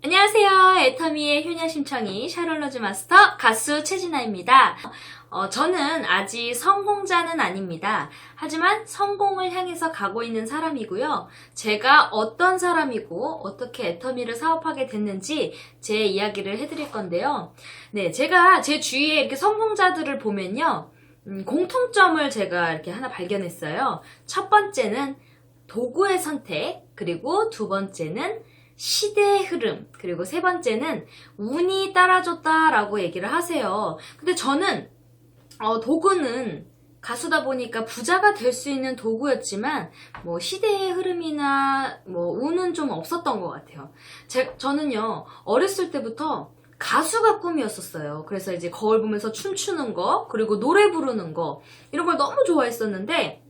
안녕하세요. 애터미의 효녀심청이 샤롤로즈 마스터 가수 최진아입니다. 저는 아직 성공자는 아닙니다. 하지만 성공을 향해서 가고 있는 사람이고요. 제가 어떤 사람이고 어떻게 애터미를 사업하게 됐는지 제 이야기를 해드릴 건데요. 네, 제가 제 주위에 이렇게 성공자들을 보면요. 공통점을 제가 이렇게 하나 발견했어요. 첫 번째는 도구의 선택, 그리고 두 번째는 시대의 흐름, 그리고 세 번째는 운이 따라줬다라고 얘기를 하세요. 근데 저는 도구는 가수다 보니까 부자가 될 수 있는 도구였지만 뭐 시대의 흐름이나 뭐 운은 좀 없었던 것 같아요. 저는요 어렸을 때부터 가수가 꿈이었었어요. 그래서 이제 거울 보면서 춤추는 거, 그리고 노래 부르는 거 이런 걸 너무 좋아했었는데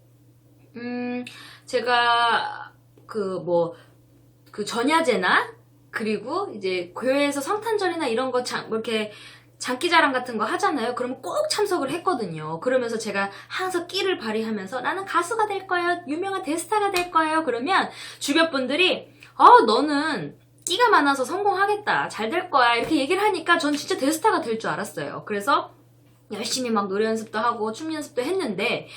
제가 그 전야제나 그리고 이제 교회에서 성탄절이나 이런 거 이렇게 장기자랑 같은 거 하잖아요. 그러면 꼭 참석을 했거든요. 그러면서 제가 항상 끼를 발휘하면서 나는 가수가 될 거예요. 유명한 대스타가 될 거예요. 그러면 주변 분들이 너는 끼가 많아서 성공하겠다. 잘 될 거야. 이렇게 얘기를 하니까 전 진짜 대스타가 될 줄 알았어요. 그래서 열심히 막 노래 연습도 하고 춤 연습도 했는데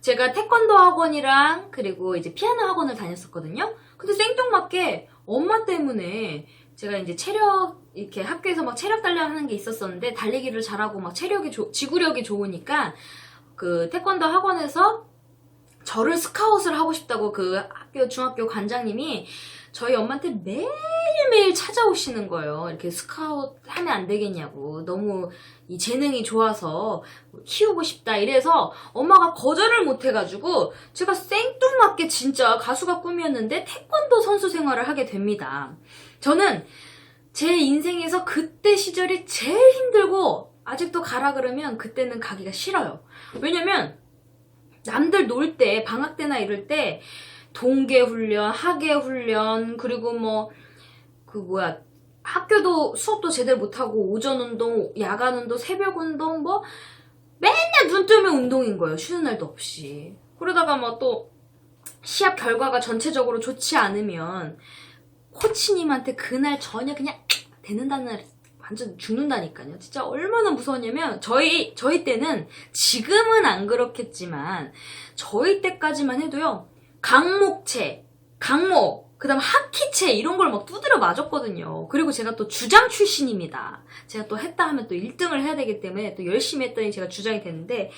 제가 태권도 학원이랑 그리고 이제 피아노 학원을 다녔었거든요. 근데 생뚱맞게 엄마 때문에 제가 이제 이렇게 학교에서 막 체력 단련하는 게 있었었는데 달리기를 잘하고 막 지구력이 좋으니까 그 태권도 학원에서 저를 스카웃을 하고 싶다고 그 중학교 관장님이 저희 엄마한테 매일매일 찾아오시는 거예요. 이렇게 스카웃 하면 안 되겠냐고. 너무 이 재능이 좋아서 키우고 싶다. 이래서 엄마가 거절을 못 해가지고 제가 생뚱맞게 진짜 가수가 꿈이었는데 태권도 선수 생활을 하게 됩니다. 저는 제 인생에서 그때 시절이 제일 힘들고 아직도 가라 그러면 그때는 가기가 싫어요. 왜냐면 남들 놀 때, 방학 때나 이럴 때 동계 훈련, 하계 훈련, 그리고 학교도 수업도 제대로 못하고 오전 운동, 야간 운동, 새벽 운동 맨날 눈 뜨면 운동인 거예요. 쉬는 날도 없이. 그러다가 또 시합 결과가 전체적으로 좋지 않으면 코치님한테 그날 저녁 그냥 되는다는 날 완전 죽는다니까요. 진짜 얼마나 무서웠냐면 저희 때는 지금은 안 그렇겠지만 저희 때까지만 해도요. 강목체, 그다음 하키체 이런 걸 막 두드려 맞았거든요. 그리고 제가 또 주장 출신입니다. 제가 또 했다 하면 또 1등을 해야 되기 때문에 또 열심히 했더니 제가 주장이 됐는데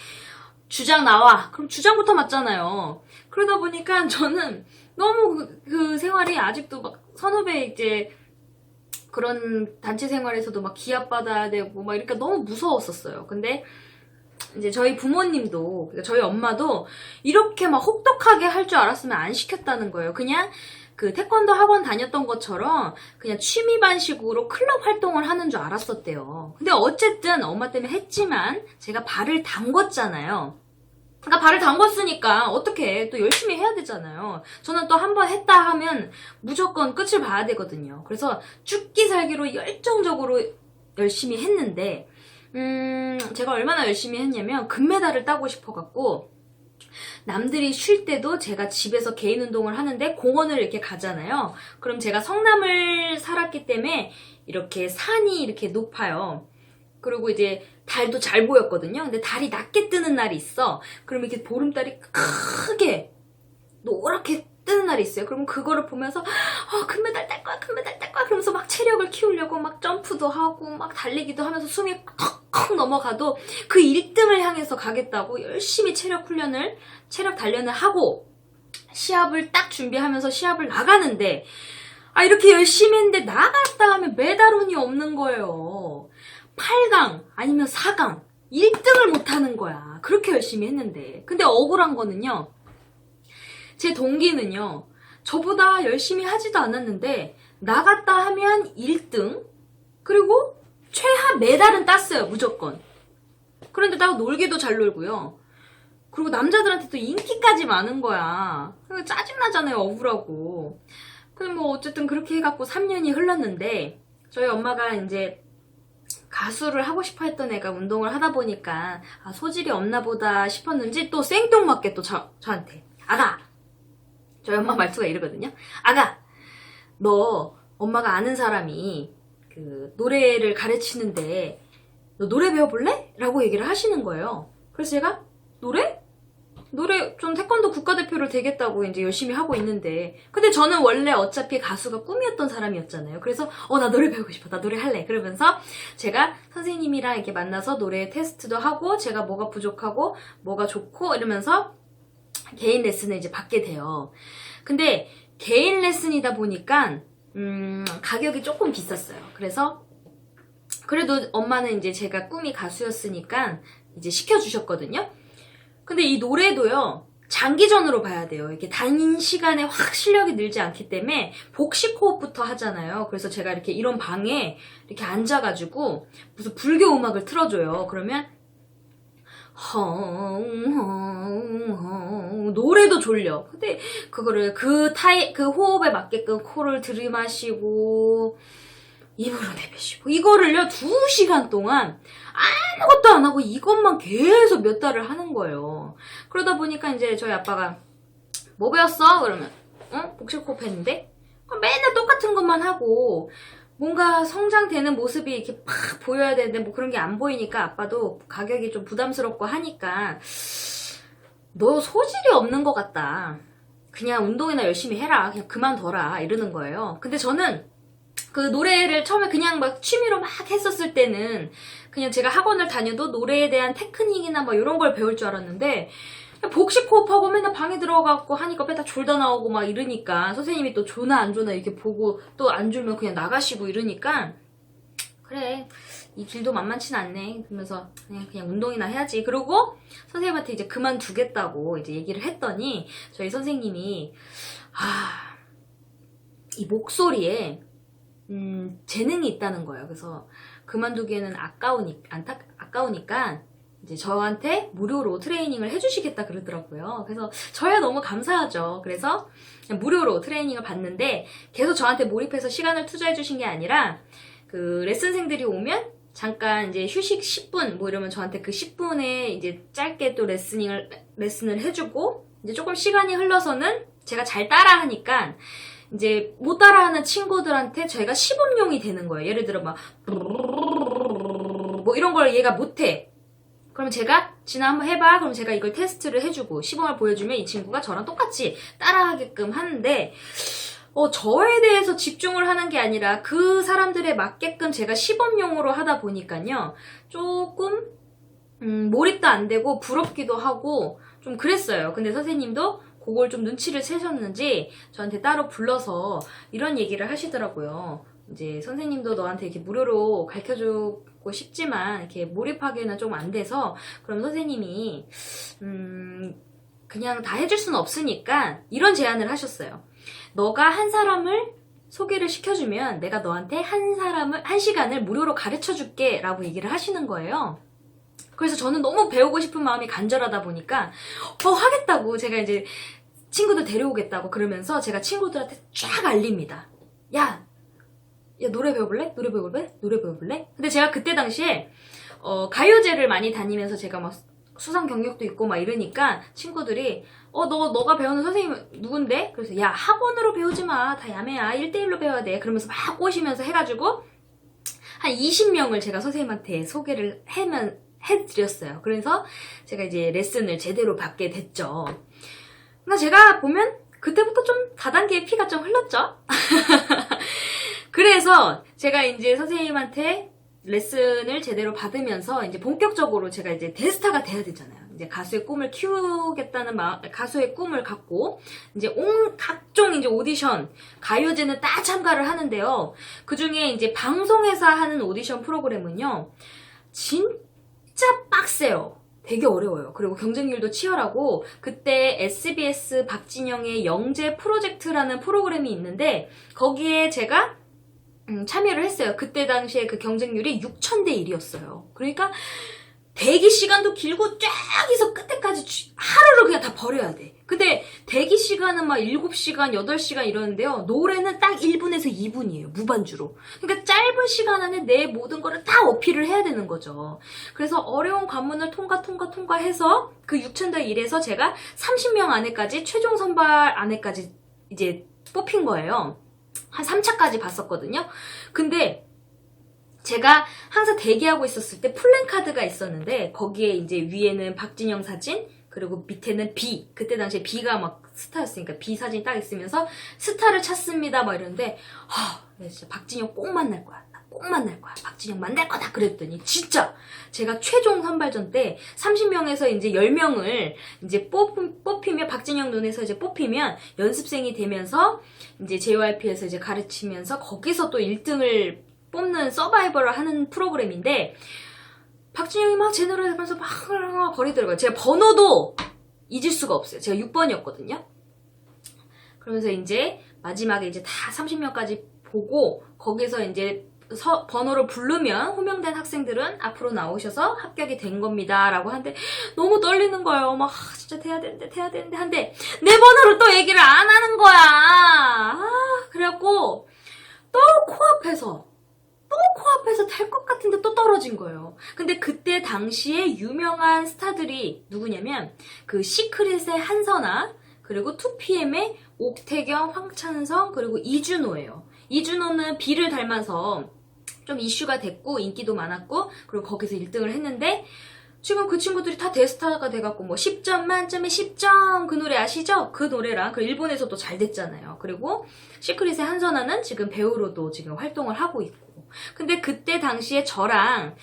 주장 나와. 그럼 주장부터 맞잖아요. 그러다 보니까 저는 너무 그 생활이 아직도 막 선후배 이제 그런 단체 생활에서도 막 기합 받아야 되고 막 이렇게 너무 무서웠었어요. 근데 이제 저희 부모님도, 그러니까 저희 엄마도 이렇게 막 혹독하게 할 줄 알았으면 안 시켰다는 거예요. 그냥 그 태권도 학원 다녔던 것처럼 그냥 취미반식으로 클럽 활동을 하는 줄 알았었대요. 근데 어쨌든 엄마 때문에 했지만 제가 발을 담궜잖아요. 그러니까 발을 담궜으니까 어떻게 또 열심히 해야 되잖아요. 저는 또 한 번 했다 하면 무조건 끝을 봐야 되거든요. 그래서 죽기 살기로 열정적으로 열심히 했는데 제가 얼마나 열심히 했냐면 금메달을 따고 싶어갖고 남들이 쉴 때도 제가 집에서 개인 운동을 하는데 공원을 이렇게 가잖아요. 그럼 제가 성남을 살았기 때문에 이렇게 산이 이렇게 높아요. 그리고 이제 달도 잘 보였거든요. 근데 달이 낮게 뜨는 날이 있어. 그럼 이렇게 보름달이 크게 노랗게 뜨는 날이 있어요. 그럼 그거를 보면서 금메달 딸 거야 그러면서 막 체력을 키우려고 막 점프도 하고 막 달리기도 하면서 숨이 컥컥 넘어가도 그 1등을 향해서 가겠다고 열심히 체력 단련을 하고 시합을 딱 준비하면서 시합을 나가는데 이렇게 열심히 했는데 나갔다 하면 메달운이 없는 거예요. 8강 아니면 4강 1등을 못하는 거야. 그렇게 열심히 했는데. 근데 억울한 거는요. 제 동기는요. 저보다 열심히 하지도 않았는데 나갔다 하면 1등 그리고 최하 메달은 땄어요. 무조건. 그런데 나 놀기도 잘 놀고요. 그리고 남자들한테 또 인기까지 많은 거야. 그러니까 짜증나잖아요. 억울하고. 근데 어쨌든 그렇게 해갖고 3년이 흘렀는데 저희 엄마가 이제 가수를 하고 싶어 했던 애가 운동을 하다 보니까 소질이 없나 보다 싶었는지 또 생뚱맞게 또 저한테 아가! 저희 엄마 말투가 이러거든요. 아가! 너 엄마가 아는 사람이 그 노래를 가르치는데 너 노래 배워볼래? 라고 얘기를 하시는 거예요. 그래서 제가 노래? 노래 좀 태권도 국가대표를 되겠다고 이제 열심히 하고 있는데 근데 저는 원래 어차피 가수가 꿈이었던 사람이었잖아요. 그래서 나 노래 배우고 싶어. 나 노래 할래. 그러면서 제가 선생님이랑 이렇게 만나서 노래 테스트도 하고 제가 뭐가 부족하고 뭐가 좋고 이러면서 개인 레슨을 이제 받게 돼요. 근데 개인 레슨이다 보니까 가격이 조금 비쌌어요. 그래서 그래도 엄마는 이제 제가 꿈이 가수였으니까 이제 시켜주셨거든요. 근데 이 노래도요, 장기전으로 봐야 돼요. 이렇게 단시간에 확 실력이 늘지 않기 때문에 복식 호흡부터 하잖아요. 그래서 제가 이렇게 이런 방에 이렇게 앉아가지고 무슨 불교 음악을 틀어줘요. 그러면 노래도 졸려. 근데 그거를 그 호흡에 맞게끔 코를 들이마시고 입으로 내뱉으시고 이거를요 2시간 동안 아무것도 안 하고 이것만 계속 몇 달을 하는 거예요. 그러다 보니까 이제 저희 아빠가 뭐 배웠어? 그러면 복식 호흡 했는데 맨날 똑같은 것만 하고 뭔가 성장되는 모습이 이렇게 팍 보여야 되는데 뭐 그런 게 안 보이니까 아빠도 가격이 좀 부담스럽고 하니까 너 소질이 없는 것 같다. 그냥 운동이나 열심히 해라. 그냥 그만둬라. 이러는 거예요. 근데 저는 그 노래를 처음에 그냥 막 취미로 막 했었을 때는 그냥 제가 학원을 다녀도 노래에 대한 테크닉이나 뭐 이런 걸 배울 줄 알았는데 복식 호흡하고 맨날 방에 들어가고 하니까 맨날 졸다 나오고 막 이러니까 선생님이 또 조나 안 조나 이렇게 보고 또 안 졸면 그냥 나가시고 이러니까 그래 이 길도 만만치 않네 그러면서 그냥 운동이나 해야지. 그러고 선생님한테 이제 그만두겠다고 이제 얘기를 했더니 저희 선생님이 이 목소리에 재능이 있다는 거예요. 그래서 그만두기에는 아까우니까 이제 저한테 무료로 트레이닝을 해주시겠다 그러더라고요. 그래서 저야 너무 감사하죠. 그래서 무료로 트레이닝을 받는데 계속 저한테 몰입해서 시간을 투자해 주신 게 아니라 그 레슨생들이 오면 잠깐 이제 휴식 10분 뭐 이러면 저한테 그 10분에 이제 짧게 또 레슨을 해주고 이제 조금 시간이 흘러서는 제가 잘 따라하니까 이제 못 따라하는 친구들한테 저희가 시범용이 되는 거예요. 예를 들어 막 뭐 이런 걸 얘가 못해. 그럼 제가 진아 한번 해봐. 그럼 제가 이걸 테스트를 해주고 시범을 보여주면 이 친구가 저랑 똑같이 따라하게끔 하는데 저에 대해서 집중을 하는 게 아니라 그 사람들에 맞게끔 제가 시범용으로 하다 보니까요. 조금 몰입도 안 되고 부럽기도 하고 좀 그랬어요. 근데 선생님도 그걸 좀 눈치를 채셨는지 저한테 따로 불러서 이런 얘기를 하시더라고요. 이제 선생님도 너한테 이렇게 무료로 가르쳐주고 싶지만 이렇게 몰입하기에는 좀 안 돼서 그럼 선생님이 그냥 다 해줄 수는 없으니까 이런 제안을 하셨어요. 너가 한 사람을 소개를 시켜주면 내가 너한테 한 시간을 무료로 가르쳐줄게 라고 얘기를 하시는 거예요. 그래서 저는 너무 배우고 싶은 마음이 간절하다 보니까 하겠다고 제가 이제 친구들 데려오겠다고 그러면서 제가 친구들한테 쫙 알립니다. 야 노래 배워볼래? 노래 배워볼래? 노래 배워볼래? 근데 제가 그때 당시에 가요제를 많이 다니면서 제가 막 수상 경력도 있고 막 이러니까 친구들이 너가 배우는 선생님 누군데? 그래서 야 학원으로 배우지 마. 다 야매야. 1대1로 배워야 돼. 그러면서 막 꼬시면서 해가지고 한 20명을 제가 선생님한테 소개를 해드렸어요. 그래서 제가 이제 레슨을 제대로 받게 됐죠. 그러니까 제가 보면 그때부터 좀 다단계의 피가 좀 흘렀죠. 그래서 제가 이제 선생님한테 레슨을 제대로 받으면서 이제 본격적으로 제가 이제 대스타가 돼야 되잖아요. 이제 가수의 꿈을 키우겠다는 가수의 꿈을 갖고 이제 각종 이제 오디션, 가요제는 다 참가를 하는데요. 그 중에 이제 방송에서 하는 오디션 프로그램은요, 진짜 빡세요. 되게 어려워요. 그리고 경쟁률도 치열하고 그때 SBS 박진영의 영재 프로젝트라는 프로그램이 있는데 거기에 제가 참여를 했어요. 그때 당시에 그 경쟁률이 6,000대 1이었어요. 그러니까 대기 시간도 길고 쫙해서 끝에까지 하루를 그냥 다 버려야 돼. 근데 대기 시간은 막 7시간, 8시간 이러는데요. 노래는 딱 1분에서 2분이에요. 무반주로. 그러니까 짧은 시간 안에 내 모든 거를 다 어필을 해야 되는 거죠. 그래서 어려운 관문을 통과해서 그 6,000대 1에서 제가 30명 안에까지 최종 선발 안에까지 이제 뽑힌 거예요. 한 3차까지 봤었거든요. 근데 제가 항상 대기하고 있었을 때 플랜카드가 있었는데 거기에 이제 위에는 박진영 사진 그리고 밑에는 B, 그때 당시에 B가 막 스타였으니까 B 사진이 딱 있으면서 스타를 찾습니다 막 이러는데 나 진짜 박진영 꼭 만날 거야. 나 꼭 만날 거야. 박진영 만날 거다 그랬더니 진짜 제가 최종 선발전 때 30명에서 이제 10명을 이제 뽑히면 박진영 눈에서 이제 뽑히면 연습생이 되면서 이제 JYP에서 이제 가르치면서 거기서 또 1등을 뽑는 서바이벌을 하는 프로그램인데 박진영이 막 제 노래 들으면서 막 거리더라고요. 제가 번호도 잊을 수가 없어요. 제가 6번이었거든요. 그러면서 이제 마지막에 이제 다 30명까지 보고 거기서 이제 번호를 부르면 호명된 학생들은 앞으로 나오셔서 합격이 된 겁니다 라고 하는데 너무 떨리는 거예요. 막 진짜 돼야 되는데 한데 내 번호를 또 얘기를 안 하는 거야. 그래갖고 또 코앞에서 될 것 같은데 또 떨어진 거예요. 근데 그때 당시에 유명한 스타들이 누구냐면 그 시크릿의 한선아 그리고 2PM의 옥태경, 황찬성 그리고 이준호예요. 이준호는 B를 닮아서 좀 이슈가 됐고 인기도 많았고 그리고 거기서 1등을 했는데 지금 그 친구들이 다 대스타가 돼갖고 뭐 10점 만점에 10점 그 노래 아시죠? 그 노래랑 그 일본에서도 잘 됐잖아요. 그리고 시크릿의 한선아는 지금 배우로도 지금 활동을 하고 있고 근데 그때 당시에 저랑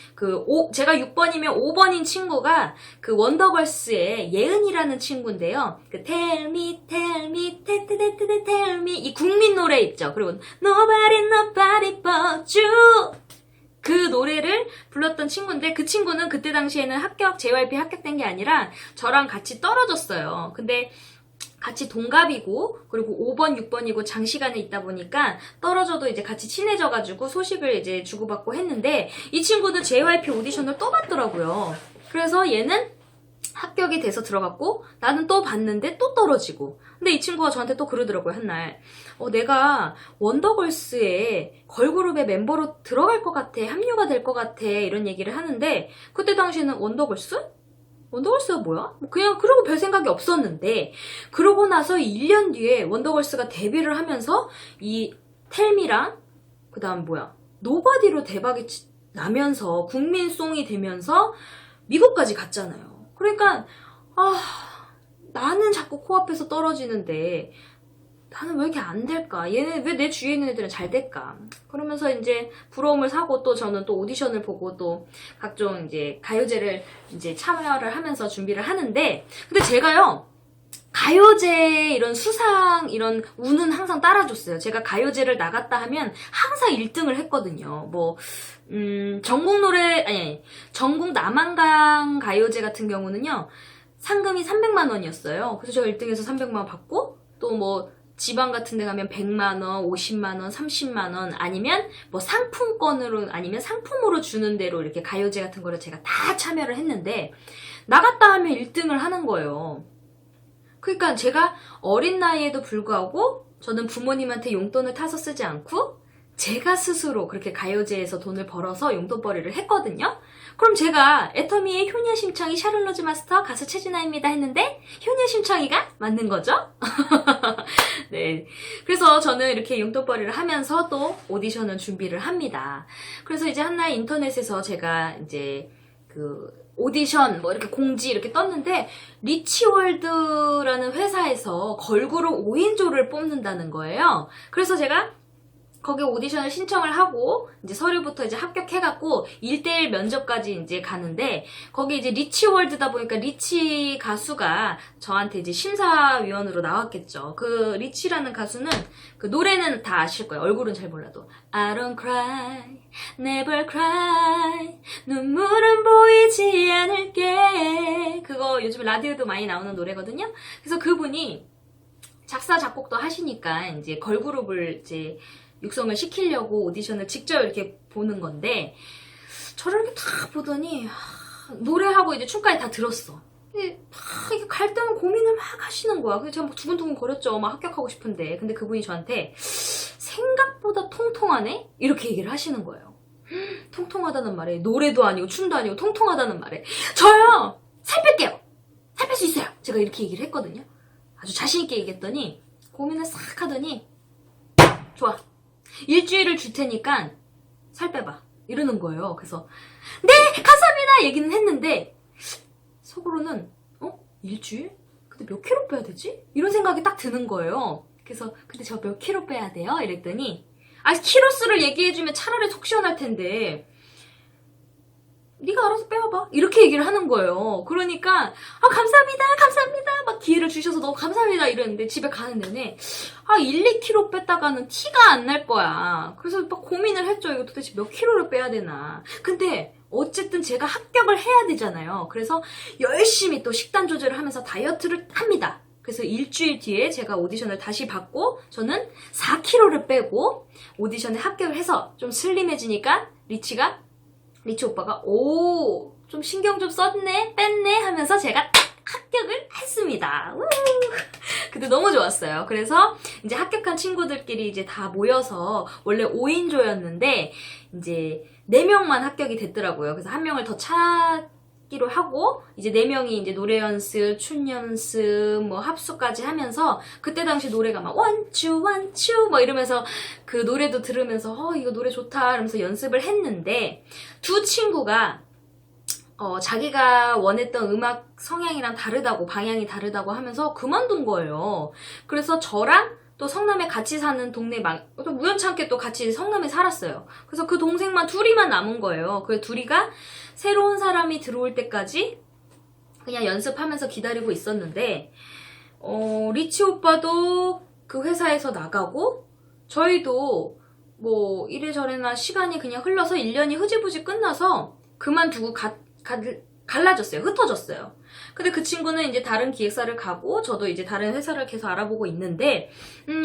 제가 6번이면 5번인 친구가 그 원더걸스의 예은이라는 친구인데요. 그 tell me tell me 이 국민 노래 있죠. 그리고 nobody but you 그 노래를 불렀던 친구인데 그 친구는 그때 당시에는 JYP 합격된 게 아니라 저랑 같이 떨어졌어요. 근데 같이 동갑이고 그리고 5번, 6번이고 장시간에 있다 보니까 떨어져도 이제 같이 친해져가지고 소식을 이제 주고받고 했는데 이 친구는 JYP 오디션을 또 봤더라고요. 그래서 얘는 합격이 돼서 들어갔고 나는 또 봤는데 또 떨어지고 근데 이 친구가 저한테 또 그러더라고요. 한날 내가 원더걸스의 걸그룹의 멤버로 들어갈 것 같아 합류가 될 것 같아 이런 얘기를 하는데 그때 당시에는 원더걸스가 뭐야? 그냥 그러고 별 생각이 없었는데 그러고 나서 1년 뒤에 원더걸스가 데뷔를 하면서 이 텔미랑 그 다음 노바디로 대박이 나면서 국민송이 되면서 미국까지 갔잖아요. 그러니까 나는 자꾸 코앞에서 떨어지는데 나는 왜 이렇게 안 될까? 얘는 왜 내 주위에 있는 애들은 잘 될까? 그러면서 이제 부러움을 사고 또 저는 또 오디션을 보고 또 각종 이제 가요제를 이제 참여를 하면서 준비를 하는데 근데 제가요 가요제 이런 수상 이런 운은 항상 따라줬어요. 제가 가요제를 나갔다 하면 항상 1등을 했거든요. 전국 남한강 가요제 같은 경우는요 상금이 300만 원이었어요. 그래서 제가 1등에서 300만 원 받고 또 지방 같은 데 가면 100만 원, 50만 원, 30만 원 아니면 상품권으로 아니면 상품으로 주는 대로 이렇게 가요제 같은 거를 제가 다 참여를 했는데 나갔다 하면 1등을 하는 거예요. 그러니까 제가 어린 나이에도 불구하고 저는 부모님한테 용돈을 타서 쓰지 않고 제가 스스로 그렇게 가요제에서 돈을 벌어서 용돈벌이를 했거든요. 그럼 제가 애터미의 효녀심창이 샤를로즈 마스터 가수 최진아입니다 했는데 효녀심창이가 맞는 거죠? 네. 그래서 저는 이렇게 용돈벌이를 하면서 또 오디션을 준비를 합니다. 그래서 이제 한날 인터넷에서 제가 이제 오디션 이렇게 공지 이렇게 떴는데 리치월드라는 회사에서 걸그룹 5인조를 뽑는다는 거예요. 그래서 제가 거기 오디션을 신청을 하고 이제 서류부터 이제 합격해갖고 1대1 면접까지 이제 가는데 거기 이제 리치월드다 보니까 리치 가수가 저한테 이제 심사위원으로 나왔겠죠. 그 리치라는 가수는 그 노래는 다 아실 거예요. 얼굴은 잘 몰라도 I don't cry, never cry, 눈물은 보이지 않을게 그거 요즘 라디오도 많이 나오는 노래거든요. 그래서 그분이 작사 작곡도 하시니까 이제 걸그룹을 이제 육성을 시키려고 오디션을 직접 이렇게 보는 건데 저를 이렇게 다 보더니 노래하고 이제 춤까지 다 들었어. 이게 갈 때만 고민을 막 하시는 거야. 그래서 제가 막 두근두근 거렸죠. 막 합격하고 싶은데. 근데 그분이 저한테 생각보다 통통하네? 이렇게 얘기를 하시는 거예요. 통통하다는 말에 노래도 아니고 춤도 아니고 통통하다는 말에 저요! 살 뺄게요! 살 뺄 수 있어요! 제가 이렇게 얘기를 했거든요. 아주 자신있게 얘기했더니 고민을 싹 하더니 좋아. 일주일을 줄 테니까 살 빼봐. 이러는 거예요. 그래서 네! 감사합니다! 얘기는 했는데 속으로는 일주일? 근데 몇 킬로 빼야 되지? 이런 생각이 딱 드는 거예요. 그래서 근데 저 몇 킬로 빼야 돼요? 이랬더니 킬로수를 얘기해주면 차라리 속 시원할 텐데 네가 알아서 빼와봐. 이렇게 얘기를 하는 거예요. 그러니까 감사합니다 막 기회를 주셔서 너무 감사합니다 이랬는데 집에 가는 내내 1, 2kg 뺐다가는 티가 안 날 거야. 그래서 막 고민을 했죠. 이거 도대체 몇 킬로를 빼야 되나. 근데 어쨌든 제가 합격을 해야 되잖아요. 그래서 열심히 또 식단 조절을 하면서 다이어트를 합니다. 그래서 일주일 뒤에 제가 오디션을 다시 받고 저는 4kg를 빼고 오디션에 합격을 해서 좀 슬림해지니까 리치 오빠가 좀 신경 좀 썼네 뺐네 하면서 제가 딱 합격을 했습니다. 근데 너무 좋았어요. 그래서 이제 합격한 친구들끼리 이제 다 모여서 원래 5인조였는데 이제 4명만 합격이 됐더라고요. 그래서 1명을 더 찾기로 하고 이제 4명이 이제 노래 연습, 춤 연습, 뭐 합수까지 하면서 그때 당시 노래가 막 원추 뭐 이러면서 그 노래도 들으면서 이거 노래 좋다 이러면서 연습을 했는데 두 친구가 자기가 원했던 음악 성향이랑 다르다고 방향이 다르다고 하면서 그만둔 거예요. 그래서 저랑 또 성남에 같이 사는 동네 또 우연찮게 또 같이 성남에 살았어요. 그래서 그 동생만 둘이만 남은 거예요. 그래서 둘이가 새로운 사람이 들어올 때까지 그냥 연습하면서 기다리고 있었는데 리치 오빠도 그 회사에서 나가고 저희도 뭐 이래저래나 시간이 그냥 흘러서 1년이 흐지부지 끝나서 그만두고 갈라졌어요. 흩어졌어요. 근데 그 친구는 이제 다른 기획사를 가고 저도 이제 다른 회사를 계속 알아보고 있는데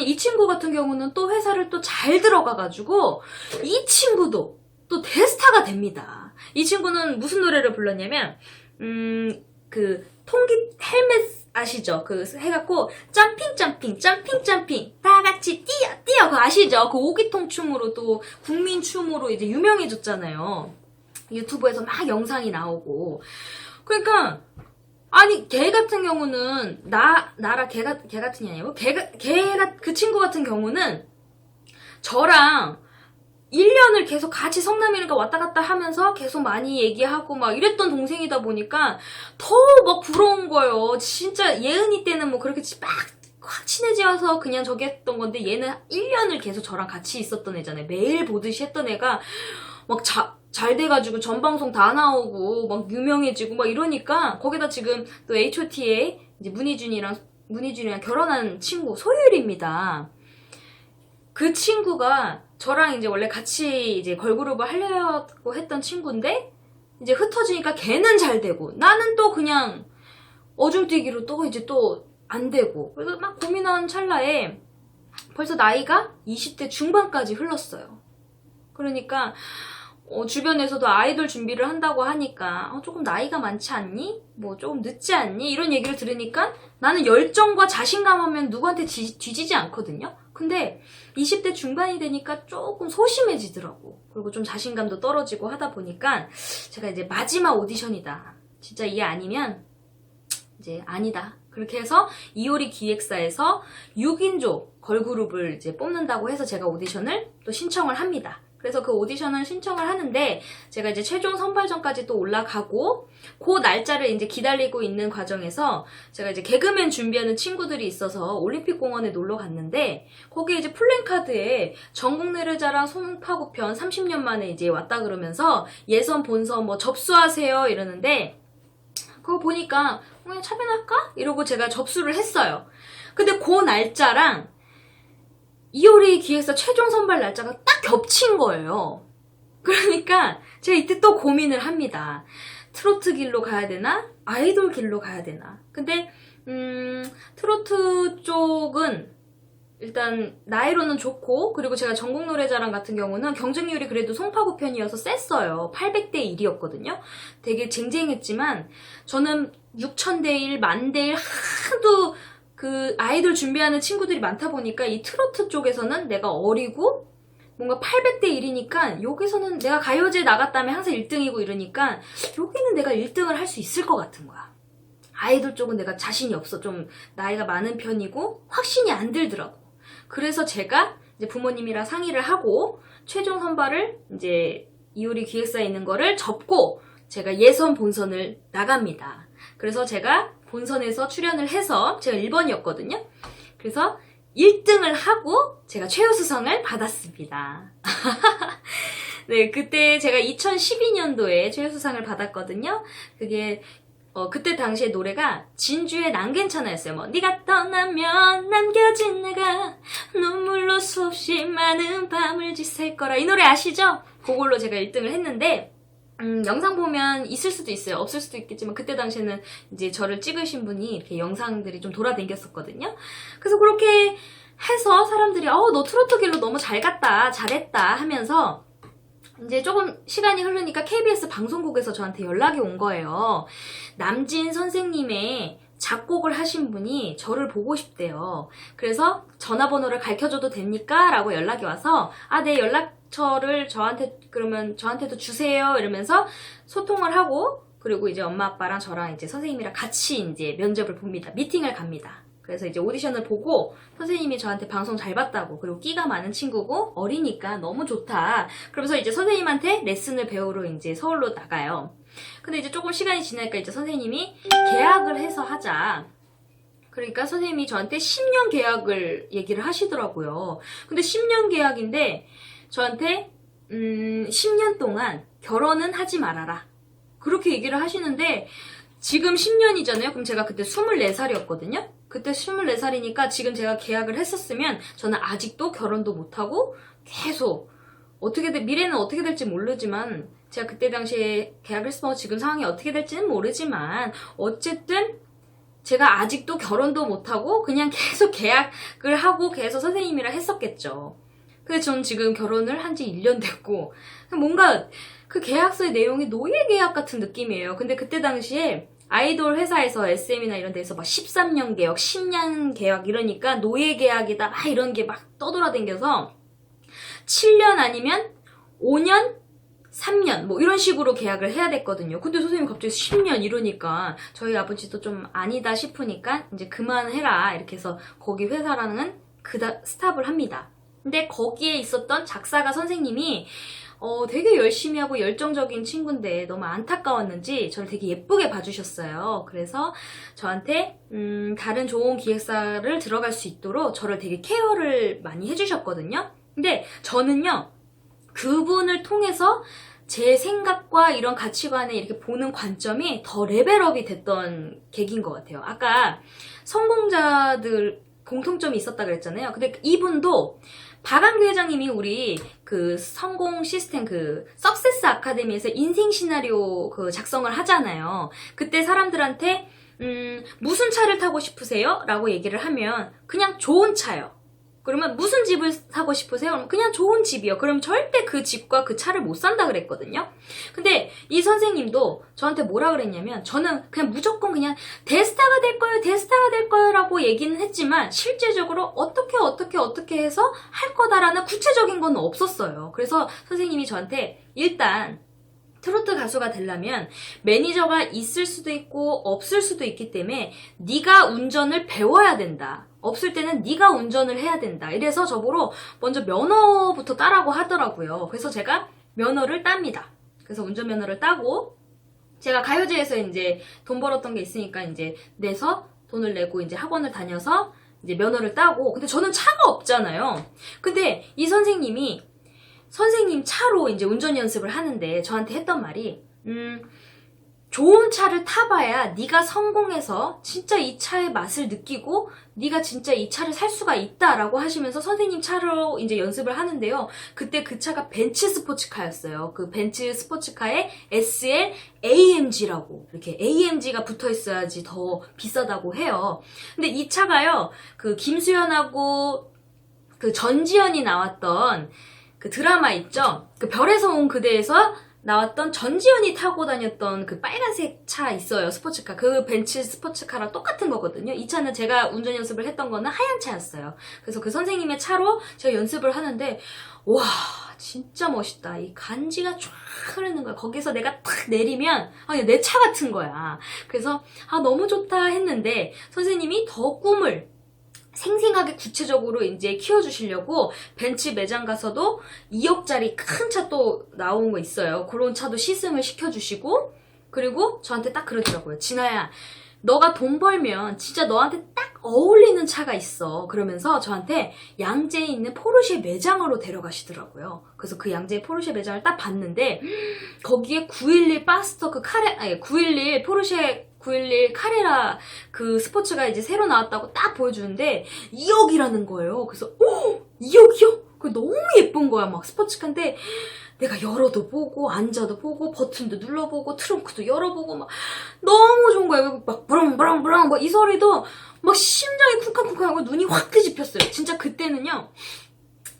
이 친구 같은 경우는 또 회사를 또 잘 들어가가지고 이 친구도 또 대스타가 됩니다. 이 친구는 무슨 노래를 불렀냐면 그 통기 헬멧 아시죠? 그 해갖고 점핑 다 같이 뛰어 그거 아시죠? 그 오기통 춤으로 또 국민 춤으로 이제 유명해졌잖아요. 유튜브에서 막 영상이 나오고. 그러니까 걔 같은 경우는 나라 걔 같은이 아니고 그 친구 같은 경우는 저랑 1년을 계속 같이 성남이니까 왔다 갔다 하면서 계속 많이 얘기하고 막 이랬던 동생이다 보니까 더 막 부러운 거예요. 진짜 예은이 때는 뭐 그렇게 확 친해져서 그냥 저기 했던 건데 얘는 1년을 계속 저랑 같이 있었던 애잖아요. 매일 보듯이 했던 애가 막 잘 돼가지고 전 방송 다 나오고 막 유명해지고 막 이러니까 거기다 지금 또 H.O.T에 이제 문희준이랑 결혼한 친구 소율입니다. 그 친구가 저랑 이제 원래 같이 이제 걸그룹을 하려고 했던 친구인데 이제 흩어지니까 걔는 잘 되고 나는 또 그냥 어중뛰기로 또 이제 또 안 되고 그래서 막 고민하는 찰나에 벌써 나이가 20대 중반까지 흘렀어요. 그러니까 주변에서도 아이돌 준비를 한다고 하니까 조금 나이가 많지 않니? 뭐 조금 늦지 않니? 이런 얘기를 들으니까 나는 열정과 자신감 하면 누구한테 뒤지지 않거든요. 근데 20대 중반이 되니까 조금 소심해지더라고. 그리고 좀 자신감도 떨어지고 하다 보니까 제가 이제 마지막 오디션이다. 진짜 이게 아니면 이제 아니다. 그렇게 해서 이효리 기획사에서 6인조 걸그룹을 이제 뽑는다고 해서 제가 오디션을 또 신청을 합니다. 그래서 그 오디션을 신청을 하는데 제가 이제 최종 선발전까지 또 올라가고 그 날짜를 이제 기다리고 있는 과정에서 제가 이제 개그맨 준비하는 친구들이 있어서 올림픽공원에 놀러 갔는데 거기에 이제 플랜카드에 전국 노래자랑 송파구편 30년 만에 이제 왔다 그러면서 예선 본선 뭐 접수하세요 이러는데 그거 보니까 그냥 참여할까? 이러고 제가 접수를 했어요. 근데 그 날짜랑 이효리 기획사 최종 선발 날짜가 딱 겹친 거예요. 그러니까 제가 이때 또 고민을 합니다. 트로트 길로 가야 되나? 아이돌 길로 가야 되나? 근데 트로트 쪽은 일단 나이로는 좋고 그리고 제가 전국 노래자랑 같은 경우는 경쟁률이 그래도 송파구 편이어서 셌어요. 800대 1이었거든요. 되게 쟁쟁했지만 저는 6000대 1, 1000대 1 하도 그 아이돌 준비하는 친구들이 많다 보니까 이 트로트 쪽에서는 내가 어리고 뭔가 800대 1이니까 여기서는 내가 가요제 나갔다면 항상 1등이고 이러니까 여기는 내가 1등을 할 수 있을 것 같은 거야. 아이돌 쪽은 내가 자신이 없어. 좀 나이가 많은 편이고 확신이 안 들더라고. 그래서 제가 이제 부모님이랑 상의를 하고 최종 선발을 이제 이효리 기획사에 있는 거를 접고 제가 예선 본선을 나갑니다. 그래서 제가 본선에서 출연을 해서 제가 1번이었거든요. 그래서 1등을 하고 제가 최우수상을 받았습니다. 네, 그때 제가 2012년도에 최우수상을 받았거든요. 그게 그때 당시에 노래가 진주의 난 괜찮아였어요. 뭐 네가 떠나면 남겨진 내가 눈물로 수없이 많은 밤을 지샐 거라, 이 노래 아시죠? 그걸로 제가 1등을 했는데 영상 보면 있을 수도 있어요. 없을 수도 있겠지만 그때 당시에는 이제 저를 찍으신 분이 이렇게 영상들이 좀 돌아다녔었거든요. 그래서 그렇게 해서 사람들이 너 트로트 길로 너무 잘 갔다, 잘했다 하면서 이제 조금 시간이 흐르니까 KBS 방송국에서 저한테 연락이 온 거예요. 남진 선생님의 작곡을 하신 분이 저를 보고 싶대요. 그래서 전화번호를 가르쳐줘도 됩니까? 라고 연락이 와서 네, 연락처를 그러면 저한테도 주세요 이러면서 소통을 하고, 그리고 이제 엄마 아빠랑 저랑 이제 선생님이랑 같이 이제 면접을 봅니다. 미팅을 갑니다. 그래서 이제 오디션을 보고 선생님이 저한테 방송 잘 봤다고, 그리고 끼가 많은 친구고 어리니까 너무 좋다, 그러면서 이제 선생님한테 레슨을 배우러 이제 서울로 나가요. 근데 이제 조금 시간이 지나니까 이제 선생님이 계약을 해서 하자, 그러니까 선생님이 저한테 10년 계약을 얘기를 하시더라고요. 근데 10년 계약인데 저한테 10년 동안 결혼은 하지 말아라, 그렇게 얘기를 하시는데, 지금 10년이잖아요. 그럼 제가 그때 24살이었거든요. 그때 24살이니까 지금 제가 계약을 했었으면 저는 아직도 결혼도 못하고 계속 미래는 어떻게 될지 모르지만, 제가 그때 당시에 계약을 했으면 지금 상황이 어떻게 될지는 모르지만 어쨌든 제가 아직도 결혼도 못하고 그냥 계속 계약을 하고 계속 선생님이랑 했었겠죠. 근데 전 지금 결혼을 한 지 1년 됐고 뭔가 그 계약서의 내용이 노예 계약 같은 느낌이에요. 근데 그때 당시에 아이돌 회사에서 SM이나 이런 데서 막 13년 계약, 10년 계약 이러니까 노예 계약이다 막 이런 게 막 떠돌아다녀서 7년 아니면 5년, 3년 뭐 이런 식으로 계약을 해야 됐거든요. 근데 선생님 갑자기 10년 이러니까 저희 아버지도 좀 아니다 싶으니까 이제 그만해라 이렇게 해서 거기 회사랑은 스탑을 합니다. 근데 거기에 있었던 작사가 선생님이 되게 열심히 하고 열정적인 친구인데 너무 안타까웠는지 저를 되게 예쁘게 봐주셨어요. 그래서 저한테 다른 좋은 기획사를 들어갈 수 있도록 저를 되게 케어를 많이 해주셨거든요. 근데 저는요, 그분을 통해서 제 생각과 이런 가치관에 이렇게 보는 관점이 더 레벨업이 됐던 계기인 것 같아요. 아까 성공자들 공통점이 있었다 그랬잖아요. 근데 이분도 박한규 회장님이 우리 그 성공 시스템 그 석세스 아카데미에서 인생 시나리오 그 작성을 하잖아요. 그때 사람들한테 무슨 차를 타고 싶으세요? 라고 얘기를 하면 그냥 좋은 차요. 그러면 무슨 집을 사고 싶으세요? 그냥 좋은 집이요. 그럼 절대 그 집과 그 차를 못 산다 그랬거든요. 근데 이 선생님도 저한테 뭐라 그랬냐면, 저는 그냥 무조건 그냥 대스타가 될 거예요, 대스타가 될 거예요 라고 얘기는 했지만 실제적으로 어떻게 해서 할 거다라는 구체적인 건 없었어요. 그래서 선생님이 저한테 일단 트로트 가수가 되려면 매니저가 있을 수도 있고 없을 수도 있기 때문에 네가 운전을 배워야 된다. 없을 때는 네가 운전을 해야 된다. 이래서 저보고 먼저 면허부터 따라고 하더라고요. 그래서 제가 면허를 땁니다. 그래서 운전면허를 따고 제가 가요제에서 이제 돈 벌었던 게 있으니까 이제 내서 돈을 내고 이제 학원을 다녀서 이제 면허를 따고, 근데 저는 차가 없잖아요. 근데 이 선생님이 선생님 차로 이제 운전 연습을 하는데 저한테 했던 말이 좋은 차를 타봐야 네가 성공해서 진짜 이 차의 맛을 느끼고 네가 진짜 이 차를 살 수가 있다라고 하시면서 선생님 차로 이제 연습을 하는데요. 그때 그 차가 벤츠 스포츠카였어요. 그 벤츠 스포츠카에 SL AMG라고 이렇게 AMG가 붙어 있어야지 더 비싸다고 해요. 근데 이 차가요, 그 김수현하고 그 전지현이 나왔던 그 드라마 있죠? 그 별에서 온 그대에서 나왔던 전지현이 타고 다녔던 그 빨간색 차 있어요. 스포츠카. 그 벤츠 스포츠카랑 똑같은 거거든요. 이 차는 제가 운전 연습을 했던 거는 하얀 차였어요. 그래서 그 선생님의 차로 제가 연습을 하는데 와, 진짜 멋있다. 이 간지가 쫙 흐르는 거야. 거기서 내가 탁 내리면 내 차 같은 거야. 그래서 너무 좋다 했는데 선생님이 더 꿈을 생생하게 구체적으로 이제 키워주시려고 벤츠 매장 가서도 2억짜리 큰 차 또 나온 거 있어요. 그런 차도 시승을 시켜주시고, 그리고 저한테 딱 그러더라고요. 진아야, 너가 돈 벌면 진짜 너한테 딱 어울리는 차가 있어. 그러면서 저한테 양재에 있는 포르쉐 매장으로 데려가시더라고요. 그래서 그 양재 포르쉐 매장을 딱 봤는데, 거기에 911 파스터 그 아니, 911 포르쉐 911 카레라 그 스포츠가 이제 새로 나왔다고 딱 보여주는데 2억이라는 거예요. 그래서 2억이요? 그거 너무 예쁜 거야. 막 스포츠카인데 내가 열어도 보고 앉아도 보고 버튼도 눌러보고 트렁크도 열어보고 막 너무 좋은 거예요. 막 브렁브렁브렁 막 이 소리도 막 심장이 쿵쾅쿵쾅하고 눈이 확 뒤집혔어요. 진짜 그때는요.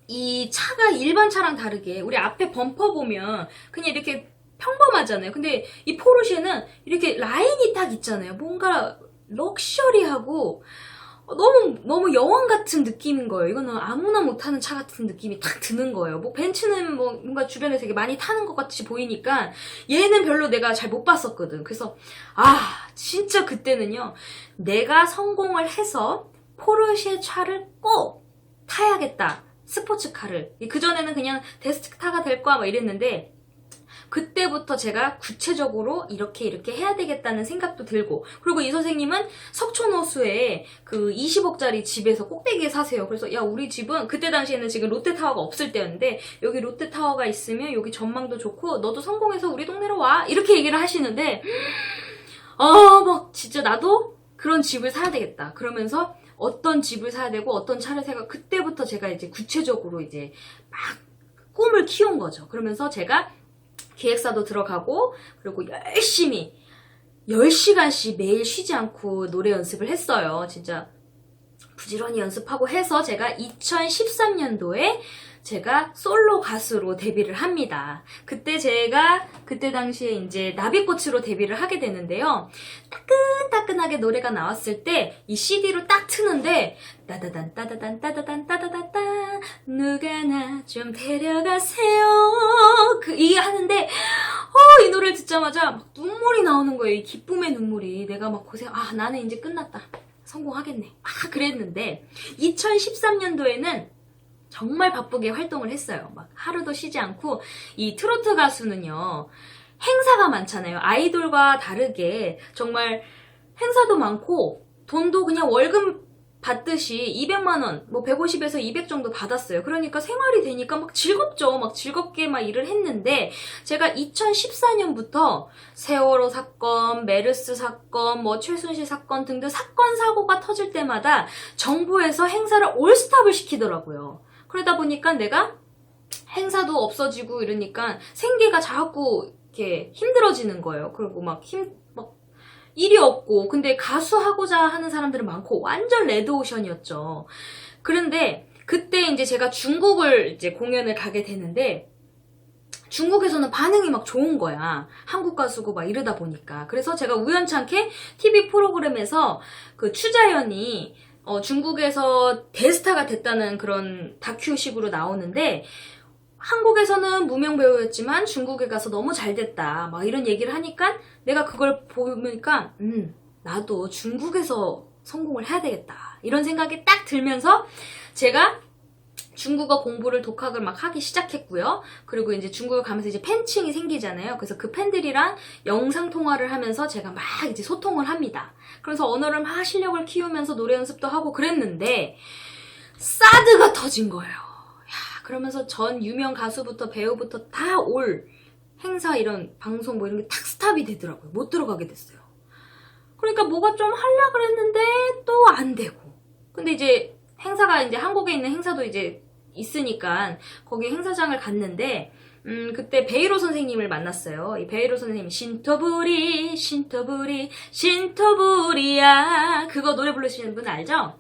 이 차가 일반 차랑 다르게 우리 앞에 범퍼 보면 그냥 이렇게 평범하잖아요. 근데 이 포르쉐는 이렇게 라인이 딱 있잖아요. 뭔가 럭셔리하고 너무 여왕 같은 느낌인 거예요. 이거는 아무나 못하는 차 같은 느낌이 딱 드는 거예요. 뭐 벤츠는 뭐 뭔가 주변에 되게 많이 타는 것 같이 보이니까 얘는 별로 내가 잘 못 봤었거든. 그래서 진짜 그때는요. 내가 성공을 해서 포르쉐 차를 꼭 타야겠다. 스포츠카를. 그전에는 그냥 데스크타가 될 거야 막 이랬는데 그때부터 제가 구체적으로 이렇게 해야 되겠다는 생각도 들고, 그리고 이 선생님은 석촌호수에 그 20억짜리 집에서 꼭대기에 사세요. 그래서 야, 우리 집은 그때 당시에는 지금 롯데타워가 없을 때였는데 여기 롯데타워가 있으면 여기 전망도 좋고 너도 성공해서 우리 동네로 와, 이렇게 얘기를 하시는데 막 진짜 나도 그런 집을 사야 되겠다. 그러면서 어떤 집을 사야 되고 어떤 차를 사야, 그때부터 제가 이제 구체적으로 이제 막 꿈을 키운 거죠. 그러면서 제가 기획사도 들어가고, 그리고 열심히 10시간씩 매일 쉬지 않고 노래 연습을 했어요. 진짜 부지런히 연습하고 해서 제가 2013년도에 제가 솔로 가수로 데뷔를 합니다. 그때 당시에 이제 나비꽃으로 데뷔를 하게 되는데요. 따끈따끈하게 노래가 나왔을 때 이 CD로 딱 트는데 따다단 따다단 따다단 따다다따 누가 나 좀 데려가세요 이게 하는데 이 노래를 듣자마자 막 눈물이 나오는 거예요. 이 기쁨의 눈물이. 내가 막 나는 이제 끝났다. 성공하겠네. 그랬는데 2013년도에는 정말 바쁘게 활동을 했어요. 막 하루도 쉬지 않고. 이 트로트 가수는요, 행사가 많잖아요. 아이돌과 다르게 정말 행사도 많고 돈도 그냥 월급 받듯이 200만 원, 뭐 150에서 200 정도 받았어요. 그러니까 생활이 되니까 막 즐겁죠. 막 즐겁게 막 일을 했는데, 제가 2014년부터 세월호 사건, 메르스 사건, 뭐 최순실 사건 등등 사건 사고가 터질 때마다 정부에서 행사를 올스탑을 시키더라고요. 그러다 보니까 내가 행사도 없어지고 이러니까 생계가 자꾸 이렇게 힘들어지는 거예요. 그리고 막 일이 없고, 근데 가수하고자 하는 사람들은 많고 완전 레드오션이었죠. 그런데 그때 이제 제가 중국을 이제 공연을 가게 되는데 중국에서는 반응이 막 좋은 거야. 한국 가수고 막 이러다 보니까. 그래서 제가 우연찮게 TV 프로그램에서 그 추자연이 중국에서 대스타가 됐다는 그런 다큐식으로 나오는데, 한국에서는 무명 배우였지만 중국에 가서 너무 잘 됐다 막 이런 얘기를 하니까 내가 그걸 보니까 나도 중국에서 성공을 해야 되겠다 이런 생각이 딱 들면서 제가 중국어 공부를 독학을 막 하기 시작했고요. 그리고 이제 중국을 가면서 이제 팬층이 생기잖아요. 그래서 그 팬들이랑 영상 통화를 하면서 제가 막 이제 소통을 합니다. 그래서 언어를 막 실력을 키우면서 노래 연습도 하고 그랬는데 사드가 터진 거예요. 그러면서 전 유명 가수부터 배우부터 다 올 행사 이런 방송 뭐 이런 게 탁 스탑이 되더라고요. 못 들어가게 됐어요. 그러니까 뭐가 좀 하려고 그랬는데 또 안 되고. 근데 이제 행사가 이제 한국에 있는 행사도 이제 있으니까 거기 행사장을 갔는데 그때 베이로 선생님을 만났어요. 이 베이로 선생님이 신토부리야 그거 노래 부르시는 분 알죠?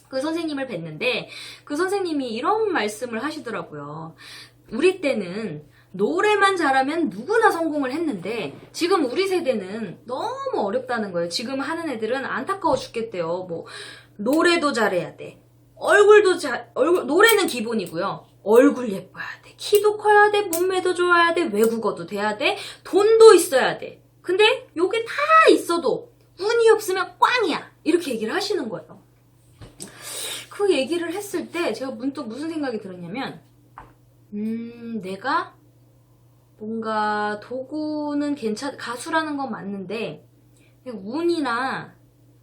그 선생님을 뵀는데 그 선생님이 이런 말씀을 하시더라고요. 우리 때는 노래만 잘하면 누구나 성공을 했는데 지금 우리 세대는 너무 어렵다는 거예요. 지금 하는 애들은 안타까워 죽겠대요. 뭐 노래도 잘해야 돼. 노래는 기본이고요. 얼굴 예뻐야 돼. 키도 커야 돼. 몸매도 좋아야 돼. 외국어도 돼야 돼. 돈도 있어야 돼. 근데 요게 다 있어도 운이 없으면 꽝이야. 이렇게 얘기를 하시는 거예요. 그 얘기를 했을 때 제가 문득 무슨 생각이 들었냐면 내가 뭔가 도구는 가수라는 건 맞는데 운이나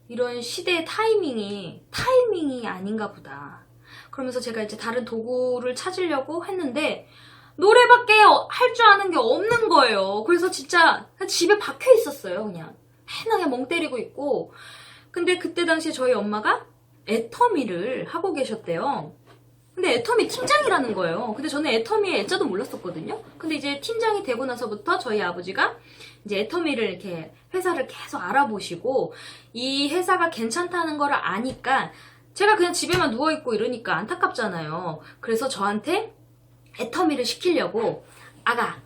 이런 시대의 타이밍이 아닌가 보다. 그러면서 제가 이제 다른 도구를 찾으려고 했는데 노래밖에 할 줄 아는 게 없는 거예요. 그래서 진짜 집에 박혀 있었어요. 그냥 해나게 멍 때리고 있고. 근데 그때 당시에 저희 엄마가 애터미를 하고 계셨대요. 근데 애터미 팀장이라는 거예요. 근데 저는 애터미의 애자도 몰랐었거든요. 근데 이제 팀장이 되고 나서부터 저희 아버지가 이제 애터미를 이렇게 회사를 계속 알아보시고 이 회사가 괜찮다는 걸 아니까 제가 그냥 집에만 누워있고 이러니까 안타깝잖아요. 그래서 저한테 애터미를 시키려고 아가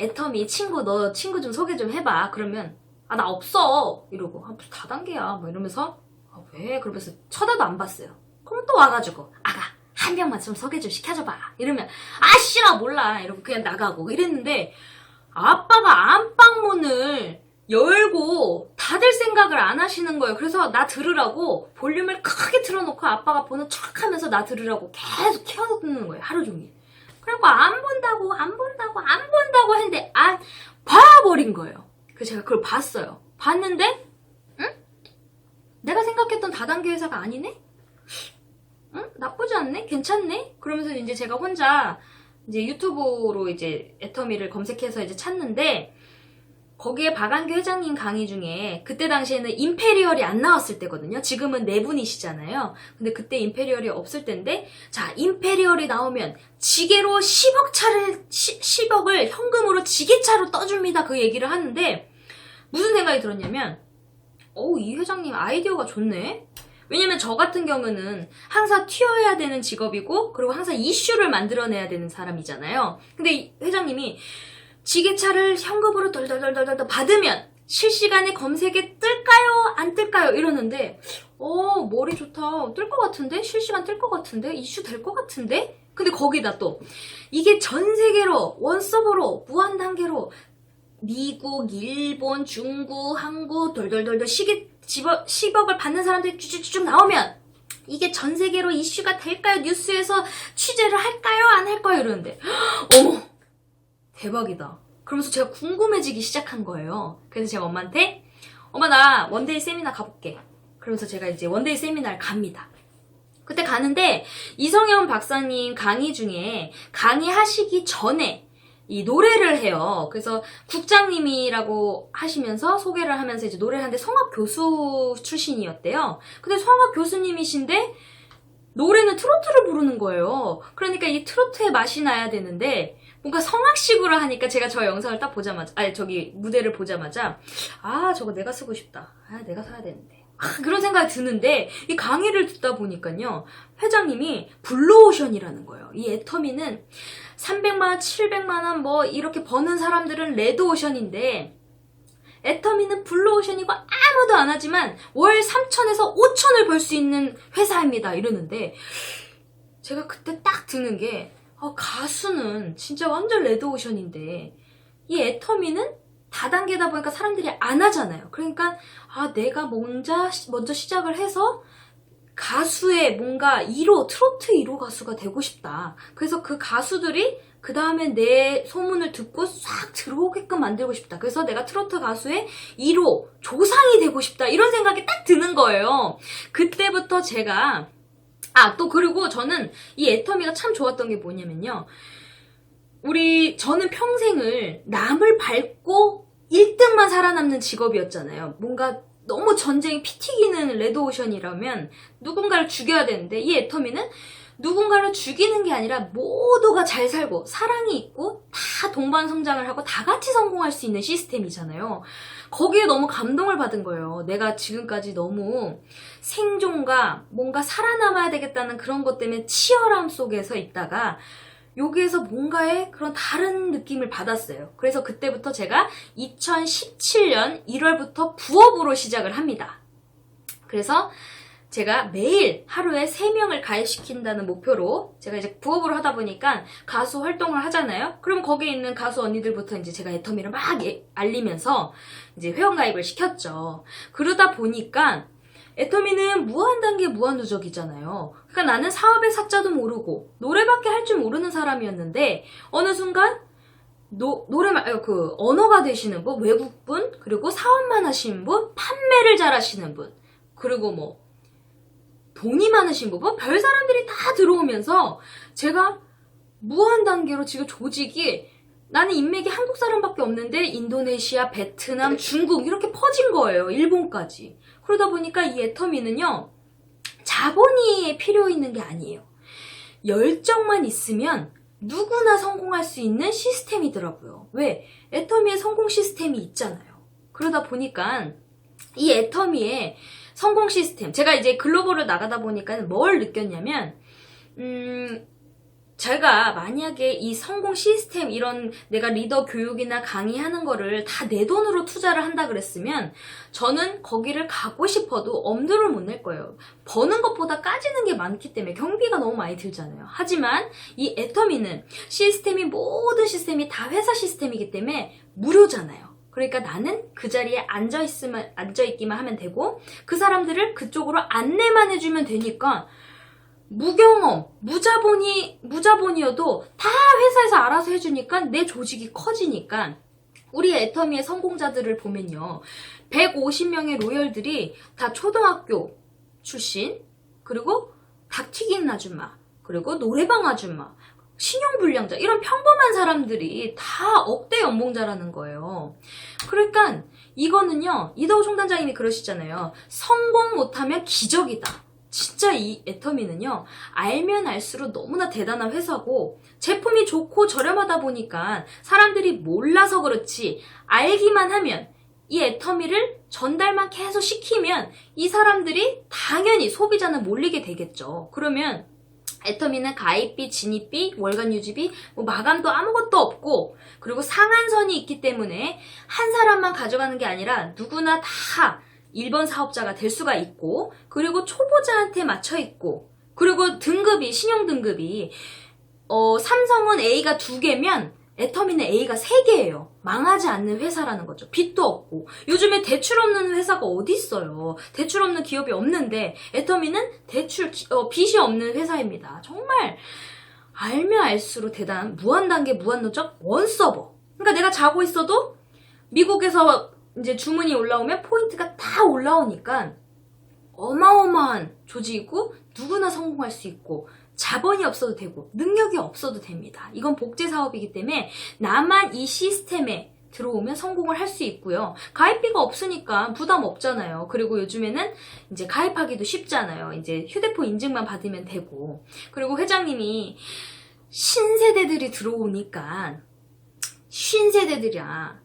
애터미 너 친구 좀 소개 좀 해봐. 그러면 나 없어 이러고 무슨 다단계야 뭐 이러면서 왜? 그러면서 쳐다도 안 봤어요. 그럼 또 와가지고 아가 한 명만 좀 소개 좀 시켜줘봐 이러면 싫어 몰라 이러고 그냥 나가고 이랬는데 아빠가 안방문을 열고 닫을 생각을 안 하시는 거예요. 그래서 나 들으라고 볼륨을 크게 틀어놓고 아빠가 보는 척 하면서 나 들으라고 계속 켜서 듣는 거예요. 하루 종일. 그리고 안 본다고 했는데 안 봐버린 거예요. 그래서 제가 그걸 봤어요. 봤는데 내가 생각했던 다단계 회사가 아니네? 나쁘지 않네? 괜찮네? 그러면서 이제 제가 혼자 이제 유튜브로 이제 애터미를 검색해서 이제 찾는데 거기에 박완규 회장님 강의 중에 그때 당시에는 임페리얼이 안 나왔을 때거든요. 지금은 네 분이시잖아요. 근데 그때 임페리얼이 없을 때인데 자, 임페리얼이 나오면 지게로 10억을 현금으로 지게차로 떠줍니다. 그 얘기를 하는데 무슨 생각이 들었냐면 이 회장님 아이디어가 좋네. 왜냐면 저 같은 경우는 항상 튀어야 되는 직업이고 그리고 항상 이슈를 만들어내야 되는 사람이잖아요. 근데 이 회장님이 지게차를 현금으로 덜덜덜덜 받으면 실시간에 검색에 뜰까요? 안 뜰까요? 이러는데 머리 좋다. 뜰 것 같은데? 실시간 뜰 것 같은데? 이슈 될 것 같은데? 근데 거기다 또 이게 전 세계로 원서버로 무한 단계로 미국, 일본, 중국, 한국 돌돌돌돌 10억을 받는 사람들이 쭉쭉쭉 나오면 이게 전 세계로 이슈가 될까요? 뉴스에서 취재를 할까요? 안 할까요? 이러는데 어머 대박이다. 그러면서 제가 궁금해지기 시작한 거예요. 그래서 제가 엄마한테 엄마 나 원데이 세미나 가볼게. 그러면서 제가 이제 원데이 세미나를 갑니다. 그때 가는데 이성현 박사님 강의 중에 강의하시기 전에 이 노래를 해요. 그래서 국장님이라고 하시면서 소개를 하면서 이제 노래를 하는데 성악 교수 출신이었대요. 근데 성악 교수님이신데 노래는 트로트를 부르는 거예요. 그러니까 이 트로트의 맛이 나야 되는데 뭔가 성악식으로 하니까 제가 저 영상을 딱 보자마자 저기 무대를 보자마자 저거 내가 쓰고 싶다. 내가 사야 되는데. 그런 생각이 드는데 이 강의를 듣다 보니까요. 회장님이 블루오션이라는 거예요. 이 애터미는 300만원, 700만원 뭐 이렇게 버는 사람들은 레드오션인데 애터미는 블루오션이고 아무도 안 하지만 월 3천에서 5천을 벌 수 있는 회사입니다. 이러는데 제가 그때 딱 드는 게 가수는 진짜 완전 레드오션인데 이 애터미는 다단계다 보니까 사람들이 안 하잖아요. 그러니까 내가 먼저 시작을 해서 가수의 뭔가 1호, 트로트 1호 가수가 되고 싶다. 그래서 그 가수들이 그 다음에 내 소문을 듣고 싹 들어오게끔 만들고 싶다. 그래서 내가 트로트 가수의 1호, 조상이 되고 싶다. 이런 생각이 딱 드는 거예요. 그때부터 제가 또 그리고 저는 이 애터미가 참 좋았던 게 뭐냐면요. 저는 평생을 남을 밟고 1등만 살아남는 직업이었잖아요. 뭔가 너무 전쟁이 피 튀기는 레드오션이라면 누군가를 죽여야 되는데 이 애터미는 누군가를 죽이는 게 아니라 모두가 잘 살고 사랑이 있고 다 동반 성장을 하고 다 같이 성공할 수 있는 시스템이잖아요. 거기에 너무 감동을 받은 거예요. 내가 지금까지 너무 생존과 뭔가 살아남아야 되겠다는 그런 것 때문에 치열함 속에서 있다가 여기에서 뭔가의 그런 다른 느낌을 받았어요. 그래서 그때부터 제가 2017년 1월부터 부업으로 시작을 합니다. 그래서 제가 매일 하루에 3명을 가입시킨다는 목표로 제가 이제 부업으로 하다 보니까 가수 활동을 하잖아요. 그럼 거기에 있는 가수 언니들부터 이제 제가 애터미를 막 알리면서 이제 회원가입을 시켰죠. 그러다 보니까 애터미는 무한단계 무한누적이잖아요. 그러니까 나는 사업의 사자도 모르고 노래밖에 할 줄 모르는 사람이었는데 어느 순간 언어가 되시는 분, 외국분, 그리고 사업만 하시는 분, 판매를 잘 하시는 분, 그리고 뭐 돈이 많으신 분, 별 사람들이 다 들어오면서 제가 무한단계로 지금 조직이 나는 인맥이 한국 사람밖에 없는데 인도네시아, 베트남, 중국 이렇게 퍼진 거예요. 일본까지. 그러다 보니까 이 애터미는요. 자본이 필요 있는 게 아니에요. 열정만 있으면 누구나 성공할 수 있는 시스템이더라고요. 왜? 애터미의 성공 시스템이 있잖아요. 그러다 보니까 이 애터미의 성공 시스템, 제가 이제 글로벌을 나가다 보니까 뭘 느꼈냐면 제가 만약에 이 성공 시스템 이런 내가 리더 교육이나 강의하는 거를 다 내 돈으로 투자를 한다 그랬으면 저는 거기를 가고 싶어도 엄두를 못 낼 거예요. 버는 것보다 까지는 게 많기 때문에 경비가 너무 많이 들잖아요. 하지만 이 애터미는 모든 시스템이 다 회사 시스템이기 때문에 무료잖아요. 그러니까 나는 그 자리에 앉아있기만 하면 되고 그 사람들을 그쪽으로 안내만 해주면 되니까 무경험, 무자본이어도 다 회사에서 알아서 해주니까 내 조직이 커지니까 우리 애터미의 성공자들을 보면요. 150명의 로열들이 다 초등학교 출신, 그리고 닭튀긴 아줌마, 그리고 노래방 아줌마, 신용불량자 이런 평범한 사람들이 다 억대 연봉자라는 거예요. 그러니까 이거는요. 이덕우 총단장님이 그러시잖아요. 성공 못하면 기적이다. 진짜 이 애터미는요. 알면 알수록 너무나 대단한 회사고 제품이 좋고 저렴하다 보니까 사람들이 몰라서 그렇지 알기만 하면 이 애터미를 전달만 계속 시키면 이 사람들이 당연히 소비자는 몰리게 되겠죠. 그러면 애터미는 가입비, 진입비, 월간 유지비, 마감도 아무것도 없고 그리고 상한선이 있기 때문에 한 사람만 가져가는 게 아니라 누구나 다 1번 사업자가 될 수가 있고 그리고 초보자한테 맞춰 있고 그리고 등급이 신용 등급이 삼성은 A가 2개면 애터미는 A가 3개예요. 망하지 않는 회사라는 거죠. 빚도 없고 요즘에 대출 없는 회사가 어디 있어요. 대출 없는 기업이 없는데 애터미는 빚이 없는 회사입니다. 정말 알면 알수록 대단한 무한단계 무한누적 원서버. 그러니까 내가 자고 있어도 미국에서 이제 주문이 올라오면 포인트가 다 올라오니까 어마어마한 조직이고 누구나 성공할 수 있고 자본이 없어도 되고 능력이 없어도 됩니다. 이건 복제 사업이기 때문에 나만 이 시스템에 들어오면 성공을 할 수 있고요. 가입비가 없으니까 부담 없잖아요. 그리고 요즘에는 이제 가입하기도 쉽잖아요. 이제 휴대폰 인증만 받으면 되고. 그리고 회장님이 신세대들이 들어오니까 신세대들이야.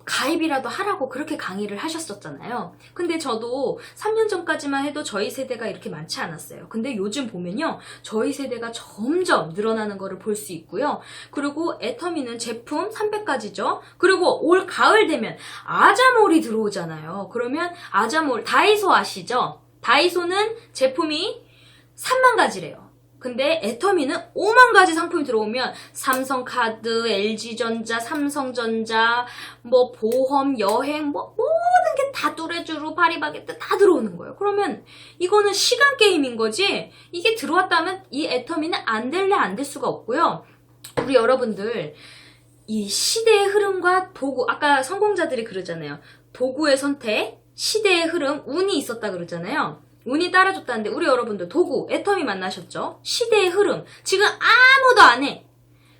가입이라도 하라고 그렇게 강의를 하셨었잖아요. 근데 저도 3년 전까지만 해도 저희 세대가 이렇게 많지 않았어요. 근데 요즘 보면요. 저희 세대가 점점 늘어나는 거를 볼 수 있고요. 그리고 애터미는 제품 300가지죠. 그리고 올 가을 되면 아자몰이 들어오잖아요. 그러면 아자몰, 다이소 아시죠? 다이소는 제품이 3만 가지래요. 근데 애터미는 5만 가지 상품이 들어오면 삼성카드, LG전자, 삼성전자, 뭐 보험, 여행, 뭐 모든 게 다 뚜레쥬르, 파리바게뜨 다 들어오는 거예요. 그러면 이거는 시간 게임인 거지 이게 들어왔다면 이 애터미는 안 될래 안 될 수가 없고요. 우리 여러분들 이 시대의 흐름과 도구, 아까 성공자들이 그러잖아요. 도구의 선택, 시대의 흐름, 운이 있었다 그러잖아요. 운이 따라줬다는데 우리 여러분들 도구, 애터미 만나셨죠? 시대의 흐름. 지금 아무도 안 해.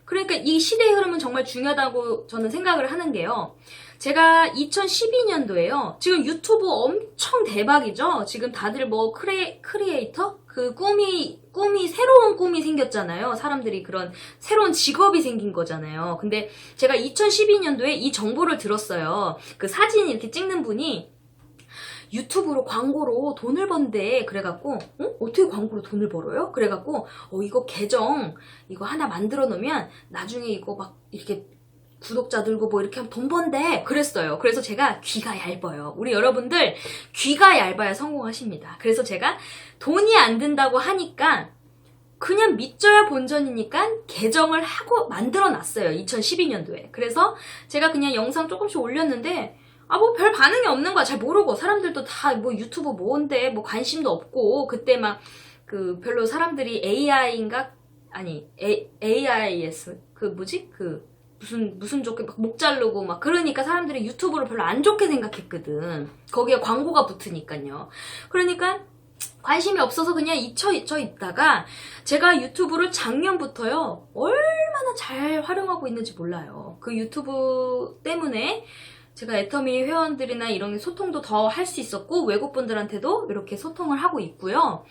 그러니까 이 시대의 흐름은 정말 중요하다고 저는 생각을 하는 게요. 제가 2012년도에요. 지금 유튜브 엄청 대박이죠? 지금 다들 뭐 크리에이터? 그 새로운 꿈이 생겼잖아요. 사람들이 그런 새로운 직업이 생긴 거잖아요. 근데 제가 2012년도에 이 정보를 들었어요. 그 사진 이렇게 찍는 분이 유튜브로 광고로 돈을 번대. 그래갖고 어떻게 광고로 돈을 벌어요? 그래갖고 이거 계정 이거 하나 만들어 놓으면 나중에 이거 막 이렇게 구독자 늘고 뭐 이렇게 하면 돈 번대. 그랬어요. 그래서 제가 귀가 얇아요. 우리 여러분들 귀가 얇아야 성공하십니다. 그래서 제가 돈이 안 든다고 하니까 그냥 믿져야 본전이니까 계정을 하고 만들어 놨어요. 2012년도에. 그래서 제가 그냥 영상 조금씩 올렸는데 뭐 별 반응이 없는 거야. 잘 모르고. 사람들도 다 뭐 유튜브 뭔데, 뭐 관심도 없고. 그때 막 그 별로 사람들이 AI인가? 아니, AIS. 그 뭐지? 그 무슨 좋게 막 목 자르고 막 그러니까 사람들이 유튜브를 별로 안 좋게 생각했거든. 거기에 광고가 붙으니까요. 그러니까 관심이 없어서 그냥 잊혀 있다가 제가 유튜브를 작년부터요 얼마나 잘 활용하고 있는지 몰라요. 그 유튜브 때문에 제가 애터미 회원들이나 이런 소통도 더 할 수 있었고 외국분들한테도 이렇게 소통을 하고 있고요.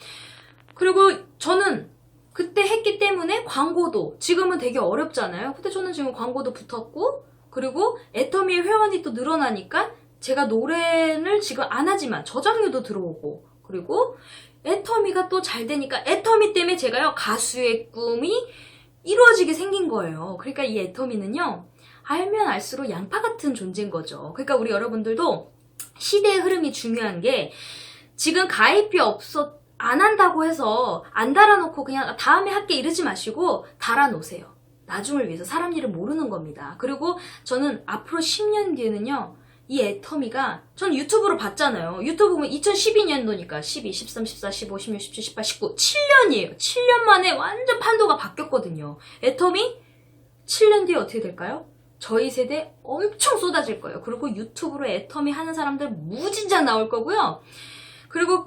그리고 저는 그때 했기 때문에 광고도 지금은 되게 어렵잖아요. 근데 저는 지금 광고도 붙었고 그리고 애터미 회원이 또 늘어나니까 제가 노래를 지금 안 하지만 저장료도 들어오고 그리고 애터미가 또 잘 되니까 애터미 때문에 제가요 가수의 꿈이 이루어지게 생긴 거예요. 그러니까 이 애터미는요 알면 알수록 양파 같은 존재인 거죠. 그러니까 우리 여러분들도 시대의 흐름이 중요한 게 지금 가입비 안 한다고 해서 안 달아놓고 그냥 다음에 할게 이러지 마시고 달아놓으세요. 나중을 위해서 사람 일을 모르는 겁니다. 그리고 저는 앞으로 10년 뒤에는요 이 애터미가 전 유튜브로 봤잖아요. 유튜브 보면 2012년도니까 12, 13, 14, 15, 16, 17, 18, 19 7년이에요. 7년 만에 완전 판도가 바뀌었거든요. 애터미 7년 뒤에 어떻게 될까요? 저희 세대 엄청 쏟아질 거예요. 그리고 유튜브로 애터미 하는 사람들 무진장 나올 거고요. 그리고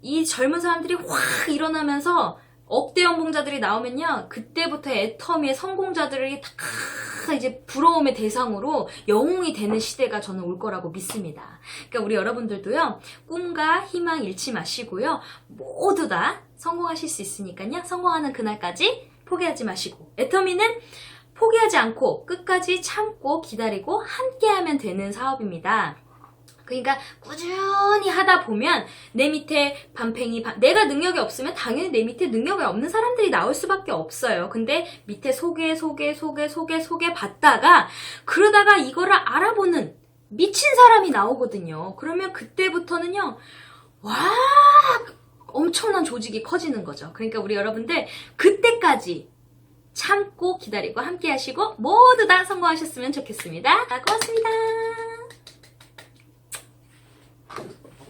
이 젊은 사람들이 확 일어나면서 억대 연봉자들이 나오면요. 그때부터 애터미의 성공자들이 다 이제 부러움의 대상으로 영웅이 되는 시대가 저는 올 거라고 믿습니다. 그러니까 우리 여러분들도요. 꿈과 희망 잃지 마시고요. 모두 다 성공하실 수 있으니까요. 성공하는 그날까지 포기하지 마시고 애터미는 포기하지 않고 끝까지 참고 기다리고 함께하면 되는 사업입니다. 그러니까 꾸준히 하다 보면 내 밑에 내가 능력이 없으면 당연히 내 밑에 능력이 없는 사람들이 나올 수밖에 없어요. 근데 밑에 소개 받다가 그러다가 이거를 알아보는 미친 사람이 나오거든요. 그러면 그때부터는요. 와 엄청난 조직이 커지는 거죠. 그러니까 우리 여러분들 그때까지 참고 기다리고 함께 하시고 모두 다 성공하셨으면 좋겠습니다. 고맙습니다.